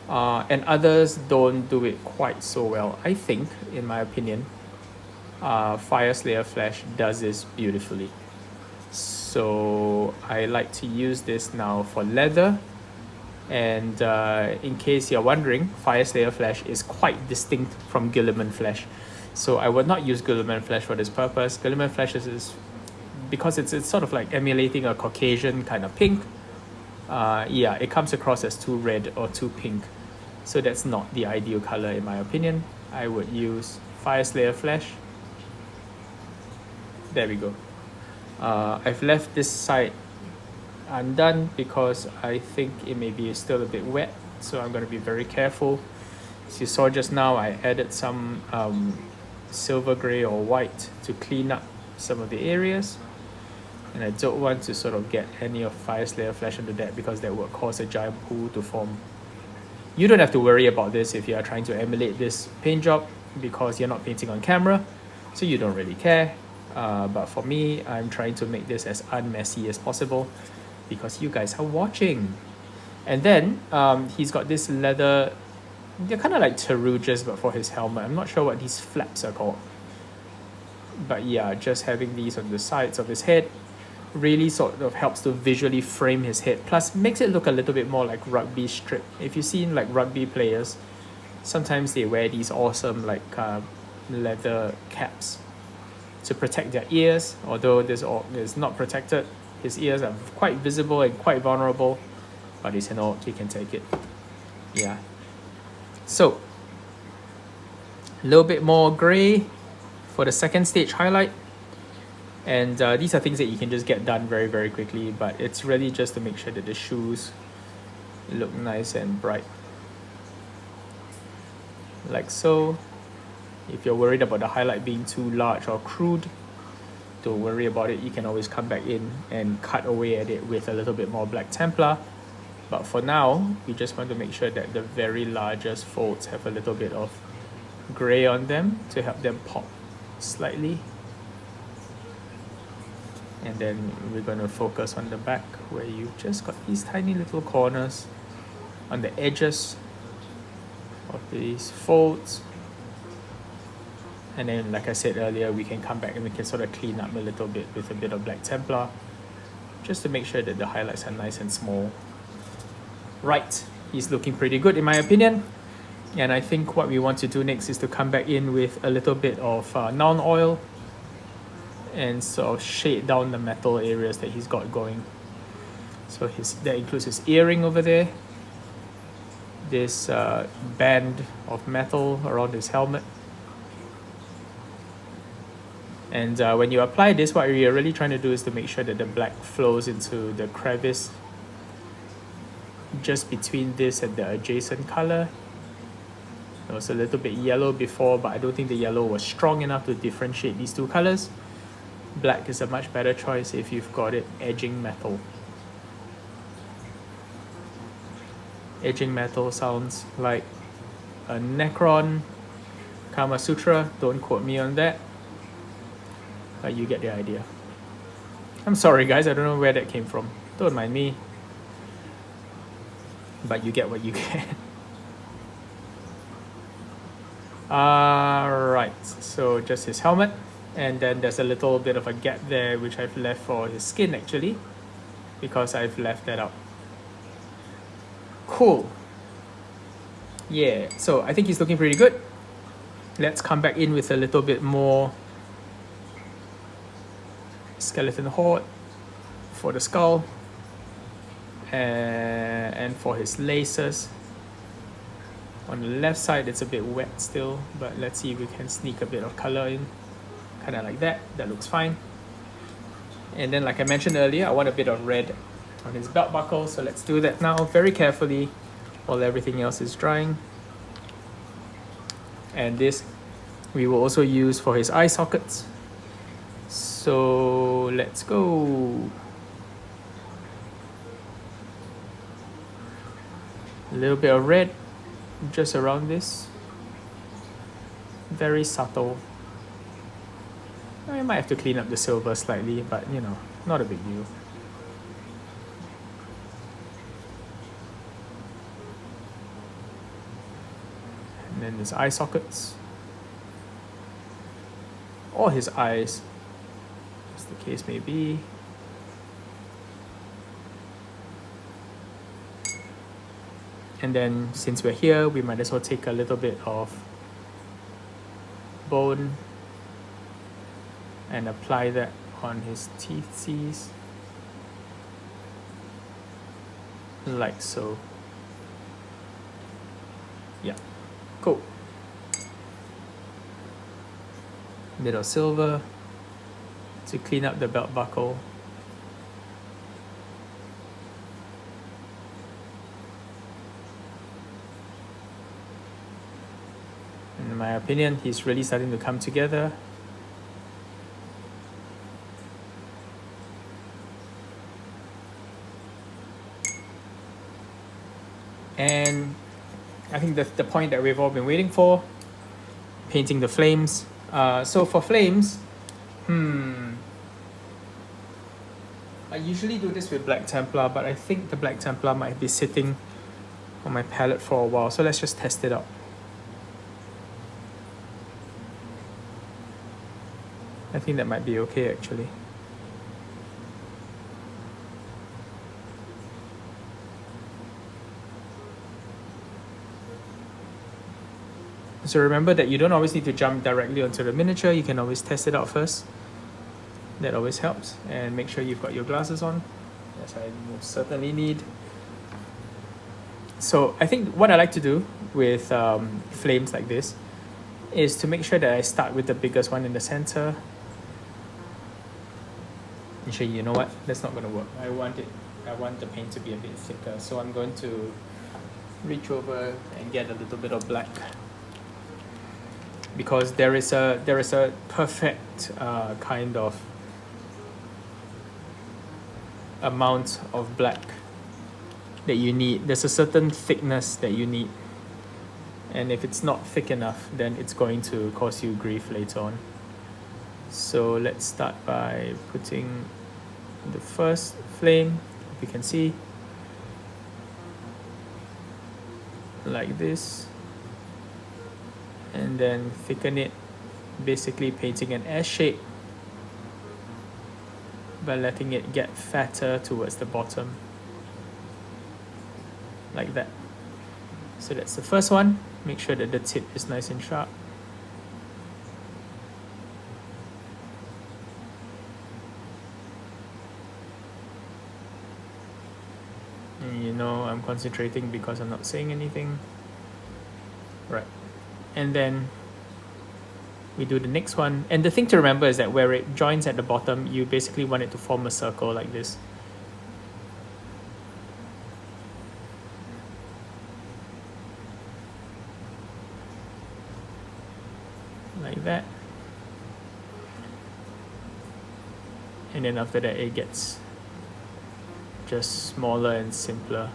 And others don't do it quite so well, I think, in my opinion. Fireslayer Flesh does this beautifully. So I like to use this now for leather. And in case you're wondering, Fireslayer Flesh is quite distinct from Guilliman Flesh. So I would not use Guilliman Flesh for this purpose. Guilliman Flesh is because it's sort of like emulating a Caucasian kind of pink. Yeah, it comes across as too red or too pink. So that's not the ideal color in my opinion. I would use Fireslayer Flesh. There we go. I've left this side undone because I think it may be still a bit wet, so I'm going to be very careful. As you saw just now, I added some silver gray or white to clean up some of the areas, and I don't want to sort of get any of Fireslayer Flesh into that because that would cause a giant pool to form. You don't have to worry about this if you are trying to emulate this paint job because you're not painting on camera, so you don't really care. But for me, I'm trying to make this as unmessy as possible because you guys are watching. And then he's got this leather, they're kind of like teruges but for his helmet. I'm not sure what these flaps are called, but yeah, just having these on the sides of his head really sort of helps to visually frame his head, plus makes it look a little bit more like rugby strip. If you've seen like rugby players, sometimes they wear these awesome like leather caps to protect their ears. Although this orc is not protected, his ears are quite visible and quite vulnerable, but he's an orc, he can take it. Yeah. So a little bit more gray for the second stage highlight, and these are things that you can just get done very, very quickly, but it's really just to make sure that the shoes look nice and bright, like so. If you're worried about the highlight being too large or crude, don't worry about it. You can always come back in and cut away at it with a little bit more black Templar. But for now, we just want to make sure that the very largest folds have a little bit of gray on them to help them pop slightly. And then we're going to focus on the back where you've just got these tiny little corners on the edges of these folds. And then, like I said earlier, we can come back and we can sort of clean up a little bit with a bit of black Templar, just to make sure that the highlights are nice and small. Right, he's looking pretty good in my opinion. And I think what we want to do next is to come back in with a little bit of Nuln Oil and sort of shade down the metal areas that he's got going. So that includes his earring over there, this band of metal around his helmet. And when you apply this, what you're really trying to do is to make sure that the black flows into the crevice just between this and the adjacent color. It was a little bit yellow before, but I don't think the yellow was strong enough to differentiate these two colors. Black is a much better choice if you've got it edging metal. Edging metal sounds like a Necron Kama Sutra. Don't quote me on that. But you get the idea. I'm sorry guys, I don't know where that came from. Don't mind me. But you get what you get. Alright, so just his helmet. And then there's a little bit of a gap there which I've left for his skin actually, because I've left that out. Cool. Yeah, so I think he's looking pretty good. Let's come back in with a little bit more skeleton horde for the skull and for his laces. On the left side it's a bit wet still, but let's see if we can sneak a bit of color in, kind of like that. That looks fine. And then like I mentioned earlier, I want a bit of red on his belt buckle, so let's do that now very carefully while everything else is drying. And this we will also use for his eye sockets. So let's go. A little bit of red just around this. Very subtle. I might have to clean up the silver slightly, but you know, not a big deal. And then his eye sockets. Or his eyes, as the case may be. And then since we're here, we might as well take a little bit of bone and apply that on his teeth, like so. Yeah, cool. Bit of silver to clean up the belt buckle. In my opinion, he's really starting to come together. And I think that's the point that we've all been waiting for, painting the flames. So for flames, I usually do this with Black Templar, but I think the Black Templar might be sitting on my palette for a while, so let's just test it out. I think that might be okay actually. So remember that you don't always need to jump directly onto the miniature, you can always test it out first. That always helps. And make sure you've got your glasses on, as I most certainly need. So I think what I like to do with flames like this is to make sure that I start with the biggest one in the center. Actually, you know what? That's not going to work. I want the paint to be a bit thicker, so I'm going to reach over and get a little bit of black, because there is a perfect kind of amount of black that you need. There's a certain thickness that you need, and if it's not thick enough, then it's going to cause you grief later on. So let's start by putting the first flame, if you can see, like this, and then thicken it, basically painting an S shape by letting it get fatter towards the bottom, like that. So that's the first one. Make sure that the tip is nice and sharp. I'm concentrating because I'm not saying anything. Right. And then we do the next one. And the thing to remember is that where it joins at the bottom, you basically want it to form a circle like this. Like that. And then after that, it gets just smaller and simpler.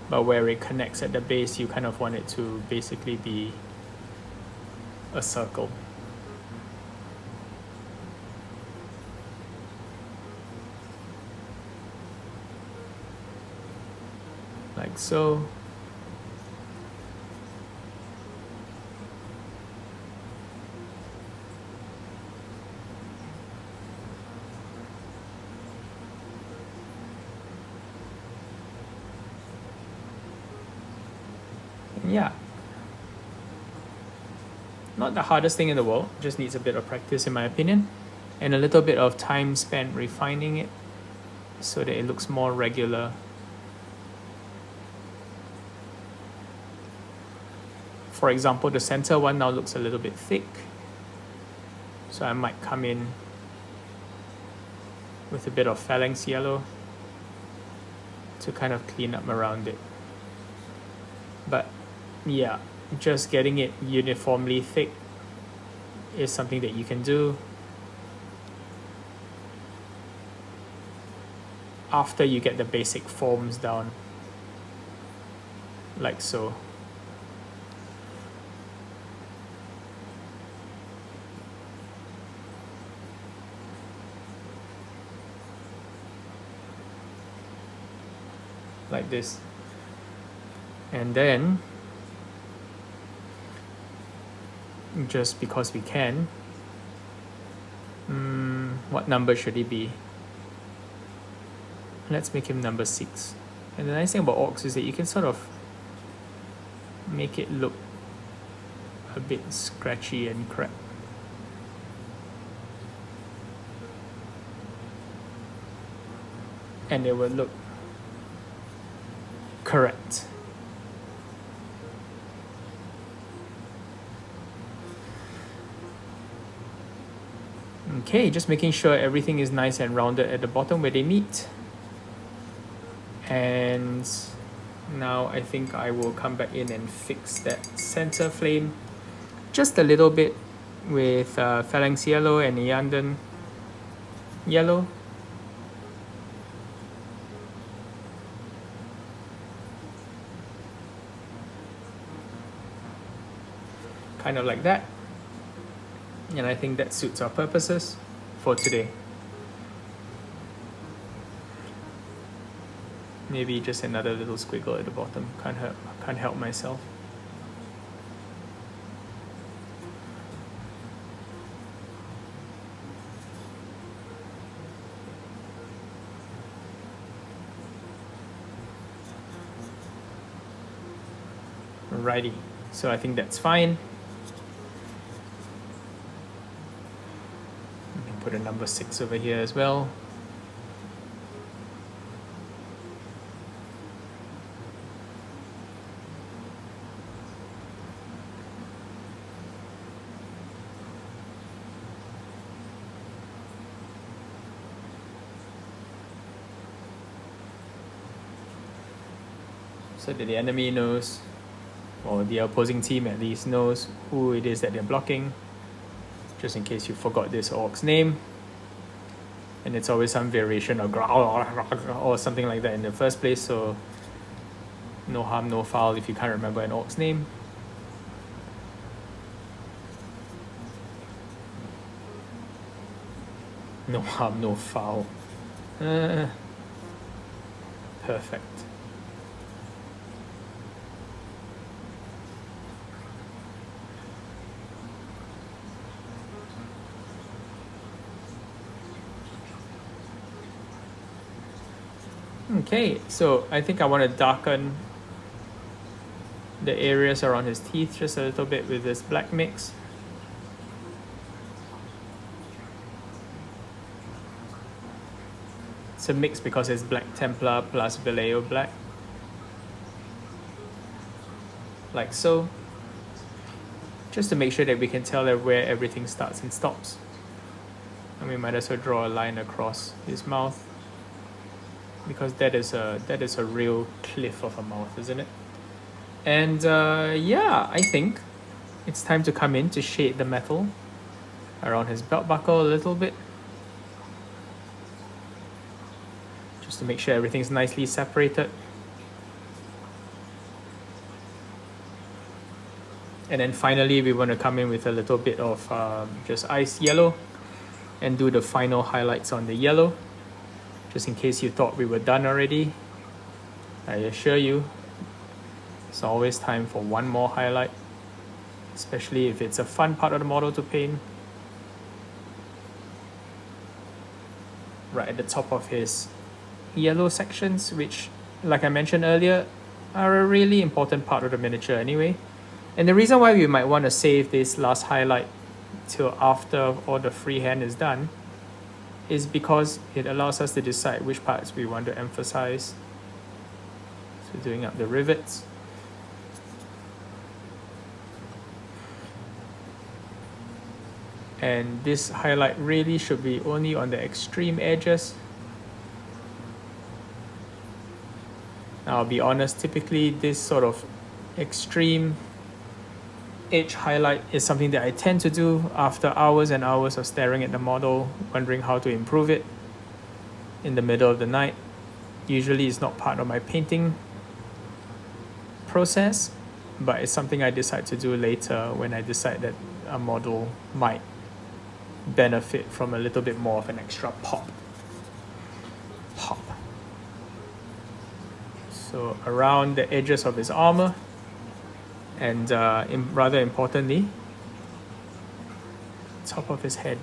But where it connects at the base, you kind of want it to basically be a circle. Like so. Yeah, not the hardest thing in the world, just needs a bit of practice in my opinion, and a little bit of time spent refining it so that it looks more regular. For example, the center one now looks a little bit thick, so I might come in with a bit of Phalanx Yellow to kind of clean up around it. But yeah, just getting it uniformly thick is something that you can do after you get the basic forms down, like so. Like this. And then just because we can, what number should he be? Let's make him number 6. And the nice thing about orcs is that you can sort of make it look a bit scratchy and cracked. And it will look correct. Okay, just making sure everything is nice and rounded at the bottom where they meet. And now I think I will come back in and fix that center flame just a little bit with Phalanx Yellow and Iyanden Yellow. Kind of like that. And I think that suits our purposes for today. Maybe just another little squiggle at the bottom. Can't help myself. Alrighty, so I think that's fine. Put a number 6 over here as well. So that the enemy knows, or the opposing team at least knows who it is that they're blocking. Just in case you forgot this orc's name. And it's always some variation of growl or something like that in the first place, so no harm, no foul if you can't remember an orc's name. No harm, no foul. Perfect. Okay, so I think I want to darken the areas around his teeth just a little bit with this black mix. It's a mix because it's black Templar plus Vallejo black. like so, just to make sure that we can tell where everything starts and stops. And we might as well draw a line across his mouth, because that is a real cliff of a mouth, isn't it? And yeah, I think it's time to come in to shade the metal around his belt buckle a little bit, just to make sure everything's nicely separated. And then finally, we want to come in with a little bit of just ice yellow and do the final highlights on the yellow. Just in case you thought we were done already, I assure you, it's always time for one more highlight, especially if it's a fun part of the model to paint. Right at the top of his yellow sections, which, like I mentioned earlier, are a really important part of the miniature anyway. And the reason why we might want to save this last highlight till after all the freehand is done is because it allows us to decide which parts we want to emphasize. So doing up the rivets. And this highlight really should be only on the extreme edges. Now, I'll be honest, typically this sort of extreme edge highlight is something that I tend to do after hours and hours of staring at the model, wondering how to improve it in the middle of the night. Usually it's not part of my painting process, but it's something I decide to do later when I decide that a model might benefit from a little bit more of an extra pop. So around the edges of his armor, and rather importantly, top of his head.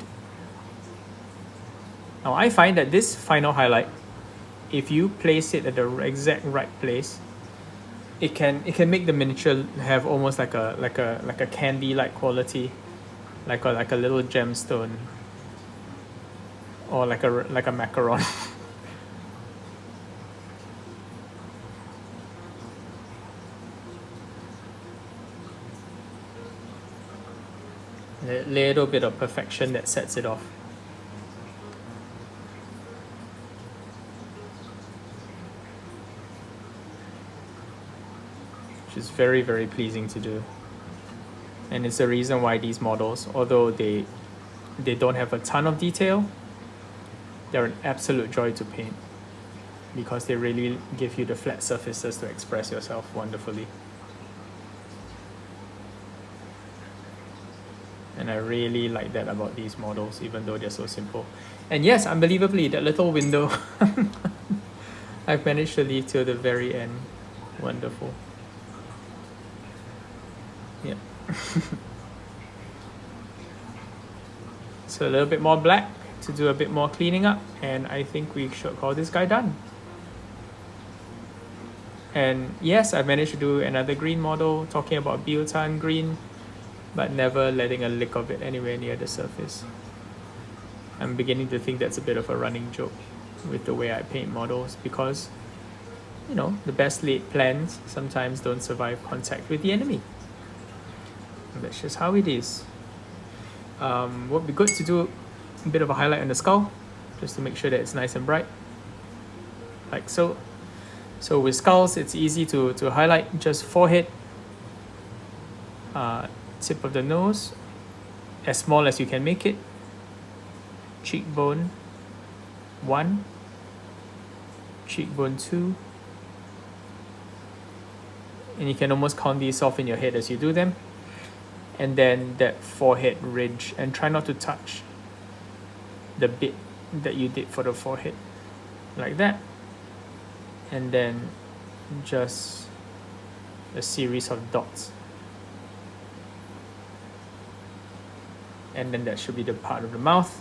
Now I find that this final highlight, if you place it at the exact right place, it can make the miniature have almost like a candy-like quality, like a little gemstone, or like a macaron. A little bit of perfection that sets it off. Which is very, very pleasing to do. And it's the reason why these models, although they don't have a ton of detail, they're an absolute joy to paint, because they really give you the flat surfaces to express yourself wonderfully. And I really like that about these models, even though they're so simple. And yes, unbelievably, that little window I've managed to leave till the very end. Wonderful. Yeah. So a little bit more black to do a bit more cleaning up, and I think we should call this guy done. And yes, I managed to do another green model, talking about Biotan green, but never letting a lick of it anywhere near the surface. I'm beginning to think that's a bit of a running joke with the way I paint models, because, you know, the best laid plans sometimes don't survive contact with the enemy. And that's just how it is. Would be good to do a bit of a highlight on the skull, just to make sure that it's nice and bright, like so. So with skulls, it's easy to highlight just forehead, tip of the nose, as small as you can make it, cheekbone 1, cheekbone 2, and you can almost count these off in your head as you do them, and then that forehead ridge, and try not to touch the bit that you did for the forehead, like that, and then just a series of dots. And then that should be the part of the mouth.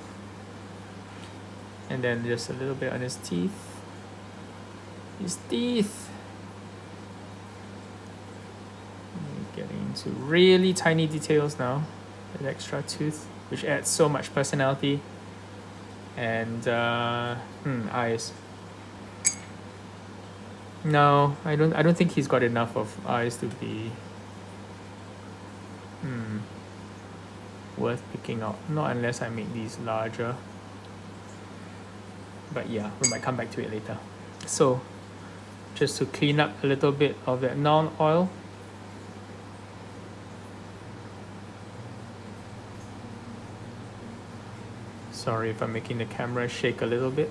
And then just a little bit on his teeth. His teeth. Getting into really tiny details now. That extra tooth, which adds so much personality. And eyes. No, I don't think he's got enough of eyes to be worth picking out. Not unless I make these larger. But yeah, we might come back to it later. So, just to clean up a little bit of that Nuln Oil. Sorry if I'm making the camera shake a little bit.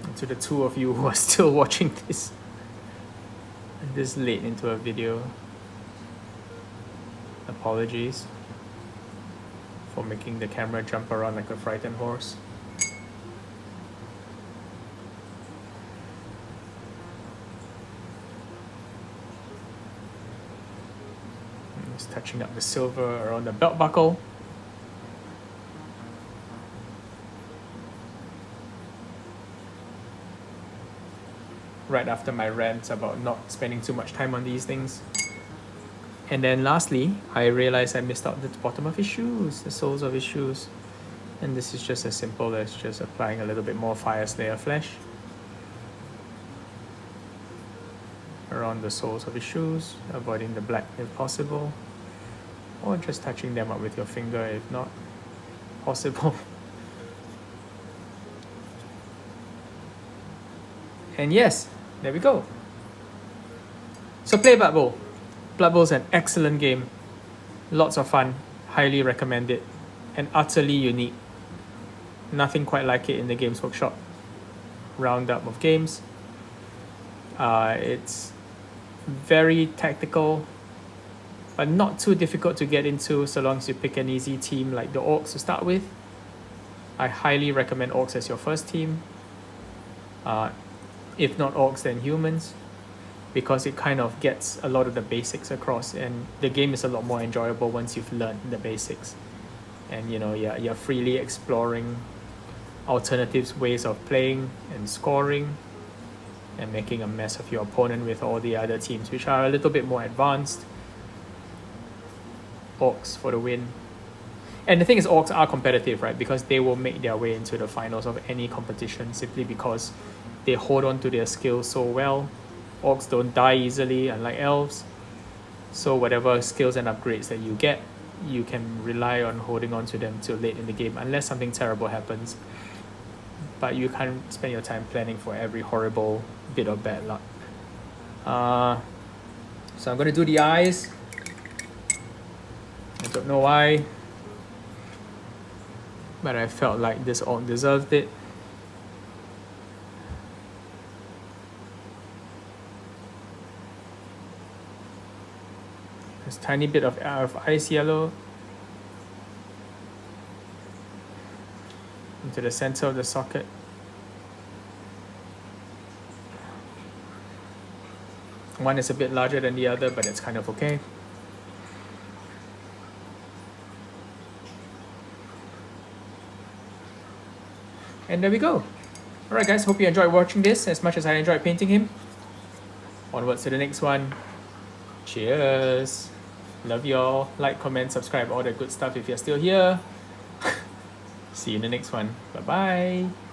And to the two of you who are still watching this late into a video, apologies for making the camera jump around like a frightened horse. Just touching up the silver around the belt buckle. Right after my rant about not spending too much time on these things. And then lastly, I realized I missed out the bottom of his shoes, the soles of his shoes. And this is just as simple as just applying a little bit more Fireslayer Flesh around the soles of his shoes, avoiding the black if possible, or just touching them up with your finger if not possible. And yes, there we go. So play Blood Bowl. Blood Bowl is an excellent game. Lots of fun. Highly recommend it. And utterly unique. Nothing quite like it in the Games Workshop roundup of games. It's very tactical, but not too difficult to get into so long as you pick an easy team like the Orcs to start with. I highly recommend Orcs as your first team. If not Orcs, then humans, because it kind of gets a lot of the basics across, and the game is a lot more enjoyable once you've learned the basics. And you know, you're freely exploring alternative ways of playing and scoring and making a mess of your opponent with all the other teams, which are a little bit more advanced. Orcs for the win. And the thing is, Orcs are competitive, right? Because they will make their way into the finals of any competition simply because they hold on to their skills so well. Orcs don't die easily, unlike elves. So whatever skills and upgrades that you get, you can rely on holding on to them till late in the game, unless something terrible happens. But you can't spend your time planning for every horrible bit of bad luck. So I'm going to do the eyes. I don't know why, but I felt like this orc deserved it. There's a tiny bit of ice yellow into the center of the socket. One is a bit larger than the other, but it's kind of okay. And there we go. Alright guys, hope you enjoyed watching this as much as I enjoyed painting him. Onwards to the next one. Cheers. Love y'all. Like, comment, subscribe, all that good stuff if you're still here. See you in the next one. Bye bye.